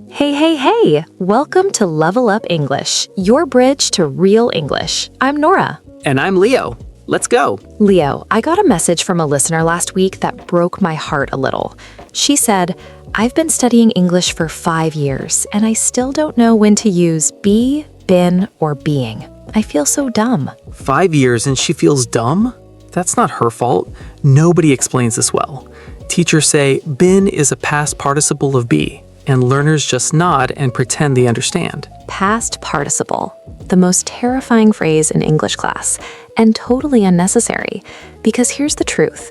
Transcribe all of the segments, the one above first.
Hey, hey, hey! Welcome to Level Up English, your bridge to real English. I'm Nora. And I'm Leo. Let's go. Leo, I got a message from a listener last week that broke my heart a little. She said, I've been studying English for 5 years, and I still don't know when to use be, been, or being. I feel so dumb. 5 years and she feels dumb? That's not her fault. Nobody explains this well. Teachers say been is a past participle of be, and learners just nod and pretend they understand. Past participle, the most terrifying phrase in English class, and totally unnecessary. Because here's the truth.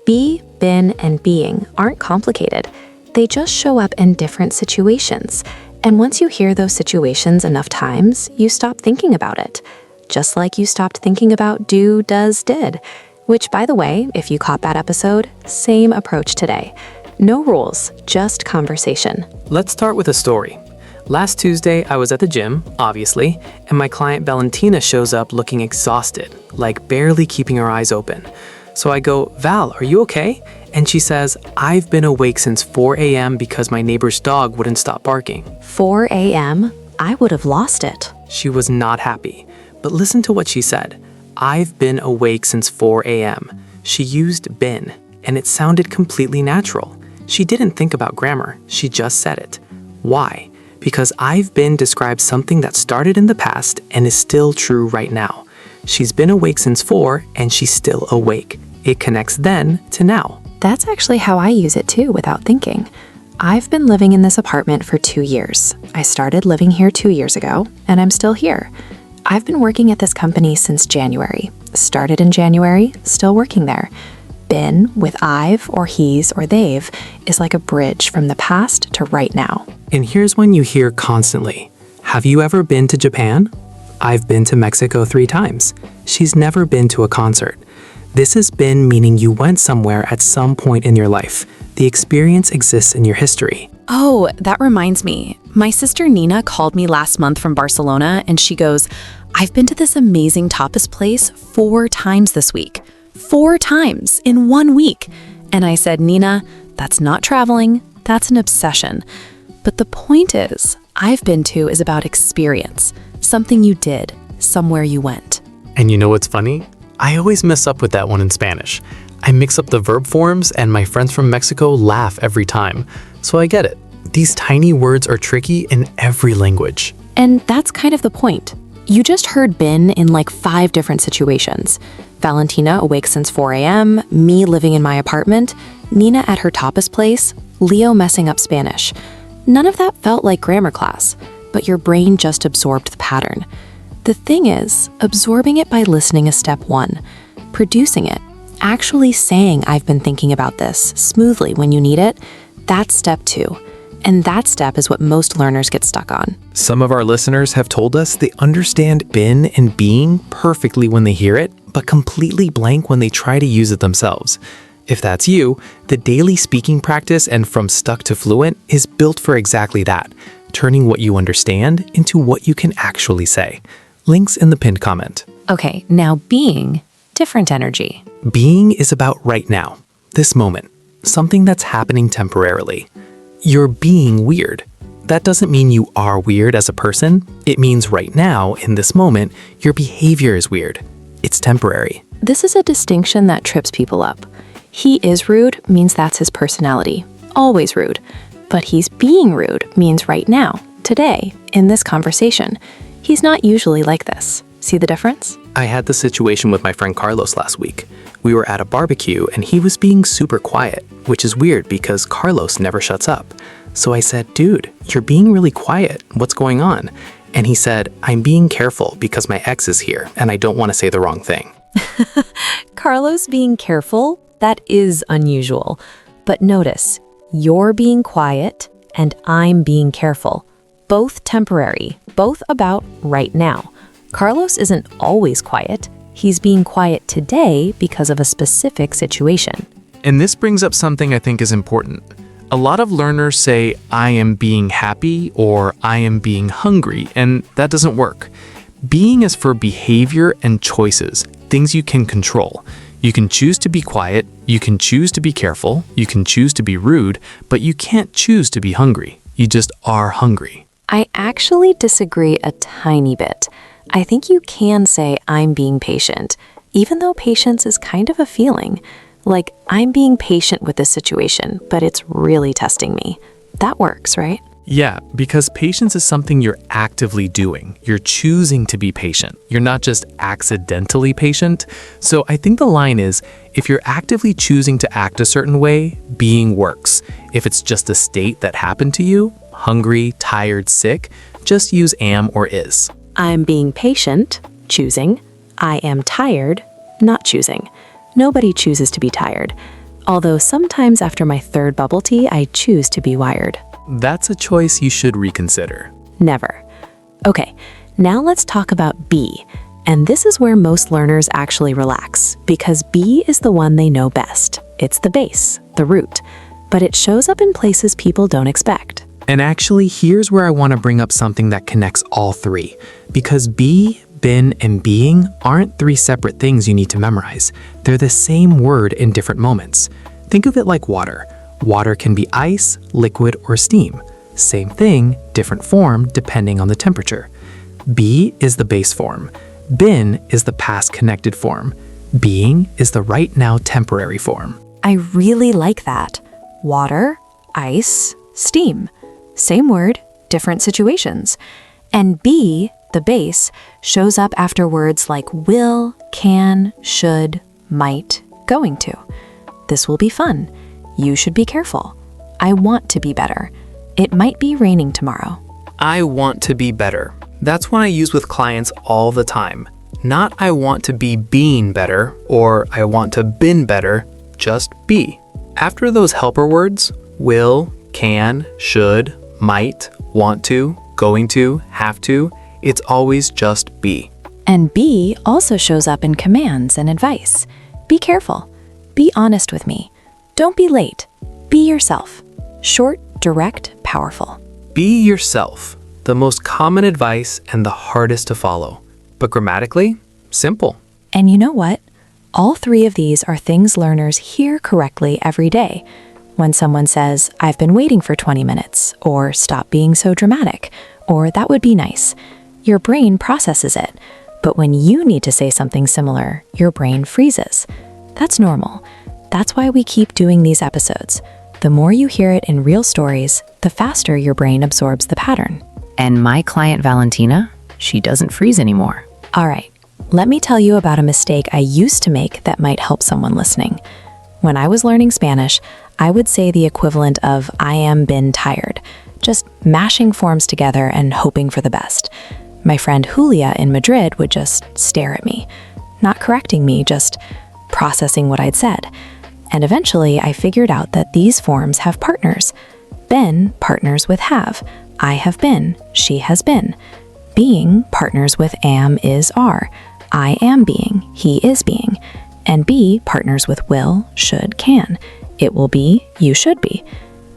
Be, been, and being aren't complicated. They just show up in different situations. And once you hear those situations enough times, you stop thinking about it. Just like you stopped thinking about do, does, did. Which, by the way, if you caught that episode, same approach today. No rules, just conversation. Let's start with a story. Last Tuesday, I was at the gym, obviously, and my client Valentina shows up looking exhausted, like barely keeping her eyes open. So I go, Val, are you okay? And she says, I've been awake since 4 a.m. because my neighbor's dog wouldn't stop barking. 4 a.m.? I would have lost it. She was not happy. But listen to what she said. I've been awake since 4 a.m. She used been, and it sounded completely natural. She didn't think about grammar, she just said it. Why? Because I've been describes something that started in the past and is still true right now. She's been awake since 4 and she's still awake. It connects then to now. That's actually how I use it too without thinking. I've been living in this apartment for 2 years. I started living here 2 years ago, and I'm still here. I've been working at this company since January. Started in January, still working there. Been with I've or he's or they've is like a bridge from the past to right now. And here's one you hear constantly. Have you ever been to Japan? I've been to Mexico 3 times. She's never been to a concert. This has been meaning you went somewhere at some point in your life. The experience exists in your history. Oh, that reminds me. My sister Nina called me last month from Barcelona and she goes, I've been to this amazing tapas place 4 times this week. 4 times in 1 week. And I said, Nina, that's not traveling, that's an obsession. But the point is, I've been to is about experience, something you did, somewhere you went. And you know what's funny? I always mess up with that one in Spanish. I mix up the verb forms and my friends from Mexico laugh every time. So I get it. These tiny words are tricky in every language. And that's kind of the point. You just heard been in like 5 different situations. Valentina awake since 4 a.m., me living in my apartment, Nina at her tapas place, Leo messing up Spanish. None of that felt like grammar class, but your brain just absorbed the pattern. The thing is, absorbing it by listening is step 1. Producing it, actually saying I've been thinking about this smoothly when you need it, that's step 2. And that step is what most learners get stuck on. Some of our listeners have told us they understand been and being perfectly when they hear it, but completely blank when they try to use it themselves. If that's you, the daily speaking practice and From Stuck to Fluent is built for exactly that, turning what you understand into what you can actually say. Links in the pinned comment. Okay, now being, different energy. Being is about right now, this moment, something that's happening temporarily. You're being weird. That doesn't mean you are weird as a person. It means right now, in this moment, your behavior is weird. It's temporary. This is a distinction that trips people up. He is rude means that's his personality, always rude. But he's being rude means right now, today, in this conversation. He's not usually like this. See the difference? I had the situation with my friend Carlos last week. We were at a barbecue and he was being super quiet, which is weird because Carlos never shuts up. So I said, dude, you're being really quiet. What's going on? And he said, I'm being careful because my ex is here and I don't want to say the wrong thing. Carlos being careful, that is unusual. But notice, you're being quiet and I'm being careful. Both temporary, both about right now. Carlos isn't always quiet. He's being quiet today because of a specific situation. And this brings up something I think is important. A lot of learners say, I am being happy or I am being hungry, and that doesn't work. Being is for behavior and choices, things you can control. You can choose to be quiet, you can choose to be careful, you can choose to be rude, but you can't choose to be hungry. You just are hungry. I actually disagree a tiny bit. I think you can say I'm being patient, even though patience is kind of a feeling. Like, I'm being patient with this situation, but it's really testing me. That works, right? Yeah, because patience is something you're actively doing. You're choosing to be patient. You're not just accidentally patient. So I think the line is, if you're actively choosing to act a certain way, being works. If it's just a state that happened to you, hungry, tired, sick, just use am or is. I'm being patient, choosing. I am tired, not choosing. Nobody chooses to be tired. Although sometimes after my third bubble tea, I choose to be wired. That's a choice you should reconsider. Never. Okay, now let's talk about B. And this is where most learners actually relax, because B is the one they know best. It's the base, the root. But it shows up in places people don't expect. And actually, here's where I want to bring up something that connects all three. Because be, been, and being aren't three separate things you need to memorize. They're the same word in different moments. Think of it like water. Water can be ice, liquid, or steam. Same thing, different form depending on the temperature. Be is the base form. Been is the past connected form. Being is the right now temporary form. I really like that. Water, ice, steam. Same word, different situations. And be, the base, shows up after words like will, can, should, might, going to. This will be fun. You should be careful. I want to be better. It might be raining tomorrow. I want to be better. That's one I use with clients all the time. Not I want to be being better or I want to been better, just be. After those helper words, will, can, should, might, want to, going to, have to, it's always just be. And be also shows up in commands and advice. Be careful. Be honest with me. Don't be late. Be yourself. Short, direct, powerful. Be yourself. The most common advice and the hardest to follow. But grammatically, simple. And you know what? All three of these are things learners hear correctly every day. When someone says, I've been waiting for 20 minutes, or stop being so dramatic, or that would be nice, your brain processes it. But when you need to say something similar, your brain freezes. That's normal. That's why we keep doing these episodes. The more you hear it in real stories, the faster your brain absorbs the pattern. And my client Valentina, she doesn't freeze anymore. All right, let me tell you about a mistake I used to make that might help someone listening. When I was learning Spanish, I would say the equivalent of I am been tired, just mashing forms together and hoping for the best. My friend Julia in Madrid would just stare at me, not correcting me, just processing what I'd said. And eventually I figured out that these forms have partners. Been partners with have. I have been. She has been. Being partners with am, is, are. I am being. He is being. And be partners with will, should, can. It will be, you should be.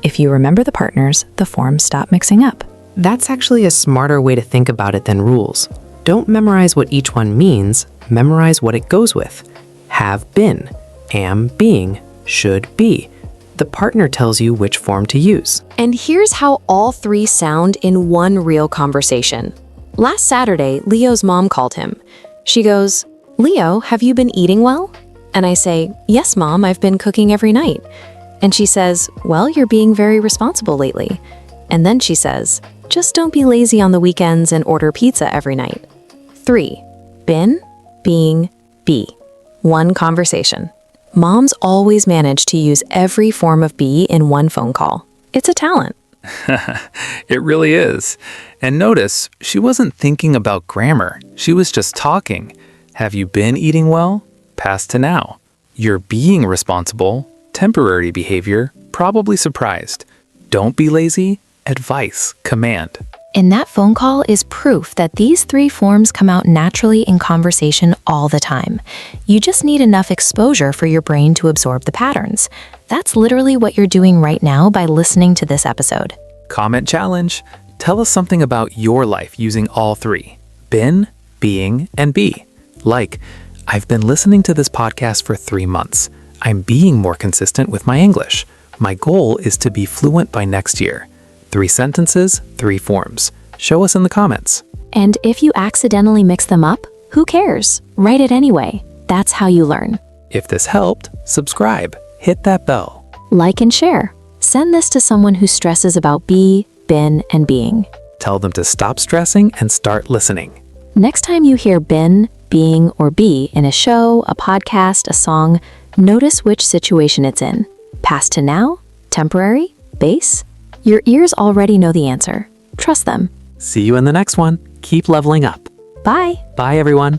If you remember the partners, the forms stop mixing up. That's actually a smarter way to think about it than rules. Don't memorize what each one means, memorize what it goes with. Have been, am being, should be. The partner tells you which form to use. And here's how all three sound in one real conversation. Last Saturday, Leo's mom called him. She goes, Leo, have you been eating well? And I say, yes, Mom, I've been cooking every night. And she says, well, you're being very responsible lately. And then she says, just don't be lazy on the weekends and order pizza every night. 3. Been, being, be. One conversation. Moms always manage to use every form of be in one phone call. It's a talent. It really is. And notice, she wasn't thinking about grammar. She was just talking. Have you been eating well? Past to now. You're being responsible. Temporary behavior. Probably surprised. Don't be lazy. Advice. Command. And that phone call is proof that these three forms come out naturally in conversation all the time. You just need enough exposure for your brain to absorb the patterns. That's literally what you're doing right now by listening to this episode. Comment challenge. Tell us something about your life using all three. Been, being, and be. Like, I've been listening to this podcast for 3 months. I'm being more consistent with my English. My goal is to be fluent by next year. 3 sentences, 3 forms. Show us in the comments. And if you accidentally mix them up, who cares? Write it anyway. That's how you learn. If this helped, subscribe, hit that bell. Like and share. Send this to someone who stresses about be, been, and being. Tell them to stop stressing and start listening. Next time you hear been, being, or be in a show, a podcast, a song, notice which situation it's in. Past to now? Temporary? Base? Your ears already know the answer. Trust them. See you in the next one. Keep leveling up. Bye. Bye, everyone.